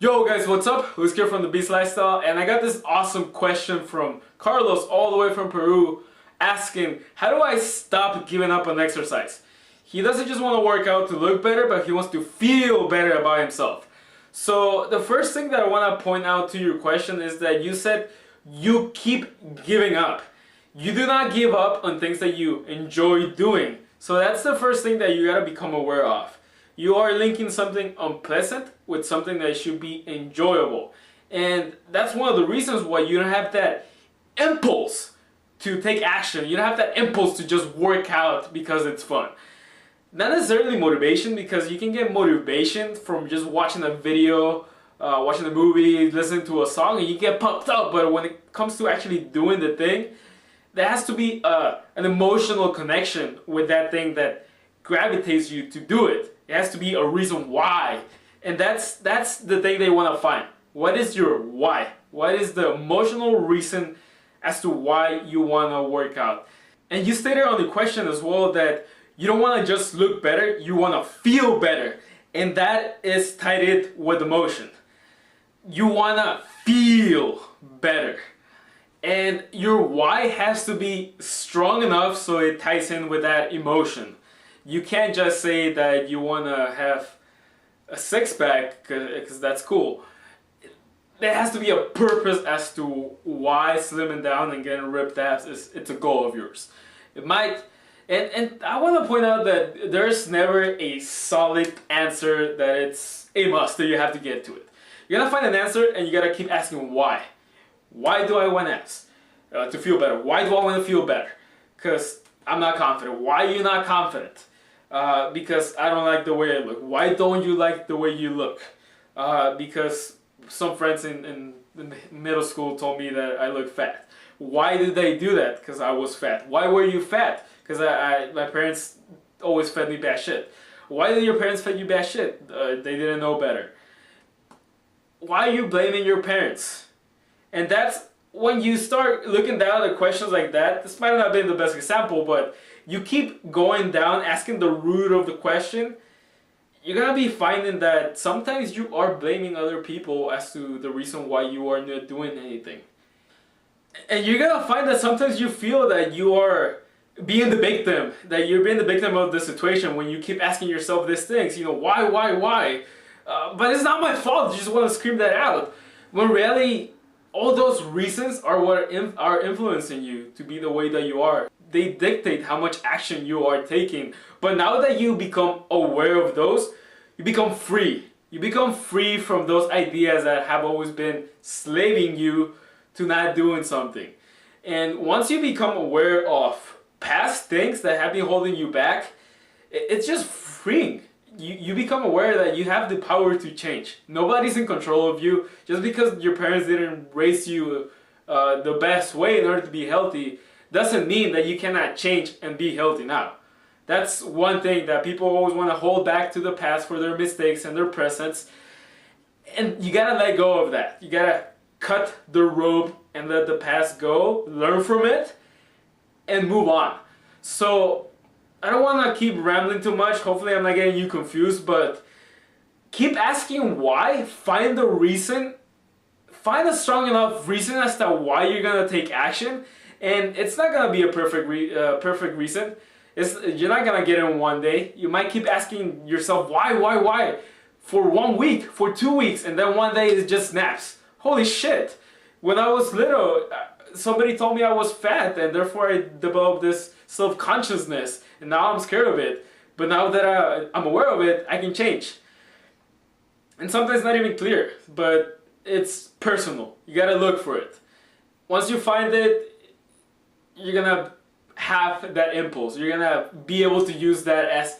Yo guys, what's up? Luis here from the Beast Lifestyle, and I got this awesome question from Carlos all the way from Peru asking, how do I stop giving up on exercise? He doesn't just want to work out to look better, but he wants to feel better about himself. So the first thing that I want to point out to your question is that you said you keep giving up. You do not give up on things that you enjoy doing. So that's the first thing that you got to become aware of. You are linking something unpleasant with something that should be enjoyable. And that's one of the reasons why you don't have that impulse to take action. You don't have that impulse to just work out because it's fun. Not necessarily motivation, because you can get motivation from just watching a video, watching a movie, listening to a song, and you get pumped up. But when it comes to actually doing the thing, there has to be an emotional connection with that thing that gravitates you to do it. It has to be a reason why. And that's the thing they want to find. What is your why? What is the emotional reason as to why you want to work out? And you stated on the question as well that you don't want to just look better, you want to feel better. And that is tied in with emotion. You want to feel better. And your why has to be strong enough so it ties in with that emotion. You can't just say that you want to have a six-pack because that's cool. There has to be a purpose as to why slimming down and getting ripped abs it's a goal of yours. It might, and I want to point out that there's never a solid answer that it's a must that you have to get to it. You're gonna find an answer and you gotta keep asking why. Why do I want abs? To feel better. Why do I want to feel better? Because I'm not confident. Why are you not confident? Because I don't like the way I look. Why don't you like the way you look? Because some friends in middle school told me that I look fat. Why did they do that? Because I was fat. Why were you fat? Because my parents always fed me bad shit. Why did your parents feed you bad shit? They didn't know better. Why are you blaming your parents? And that's when you start looking down at questions like that. This might not have been the best example, but you keep going down, asking the root of the question, you're gonna be finding that sometimes you are blaming other people as to the reason why you are not doing anything. And you're gonna find that sometimes you feel that you are being the victim, that you're being the victim of the situation when you keep asking yourself these things, you know, why? But it's not my fault, you just want to scream that out. When really, all those reasons are what are influencing you to be the way that you are. They dictate how much action you are taking. But now that you become aware of those, you become free. You become free from those ideas that have always been slaving you to not doing something. And once you become aware of past things that have been holding you back, it's just freeing. You become aware that you have the power to change. Nobody's in control of you. Just because your parents didn't raise you the best way in order to be healthy doesn't mean that you cannot change and be healthy now. That's one thing that people always want to hold back to the past for their mistakes and their presents. And you gotta let go of that. You gotta cut the rope and let the past go, learn from it, and move on. So I don't want to keep rambling too much. Hopefully I'm not getting you confused, but keep asking why. Find the reason. Find a strong enough reason as to why you're going to take action. And it's not going to be a perfect reason. You're not going to get it in one day. You might keep asking yourself why? For 1 week, for 2 weeks, and then one day it just snaps. Holy shit. When I was little, somebody told me I was fat, and therefore I developed this self-consciousness, and now I'm scared of it. But now that I'm aware of it, I can change. And sometimes it's not even clear, but it's personal. You gotta look for it. Once you find it, you're gonna have that impulse. You're gonna be able to use that as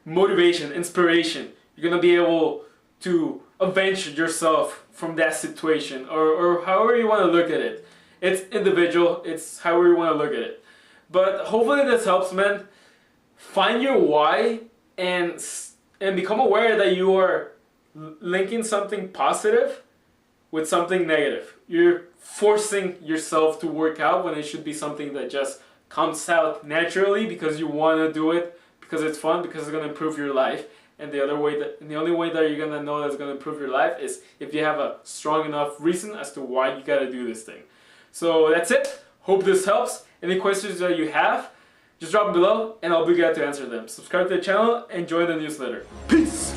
motivation, inspiration. You're gonna be able to avenge yourself from that situation, or however you want to look at it. It's individual, it's however you want to look at it. But hopefully this helps, man. Find your why and become aware that you are linking something positive with something negative. You're forcing yourself to work out when it should be something that just comes out naturally because you want to do it, because it's fun, because it's going to improve your life. And the only way that you're gonna know that's gonna improve your life is if you have a strong enough reason as to why you gotta do this thing. So that's it. Hope this helps. Any questions that you have, just drop them below and I'll be glad to answer them. Subscribe to the channel and join the newsletter. Peace!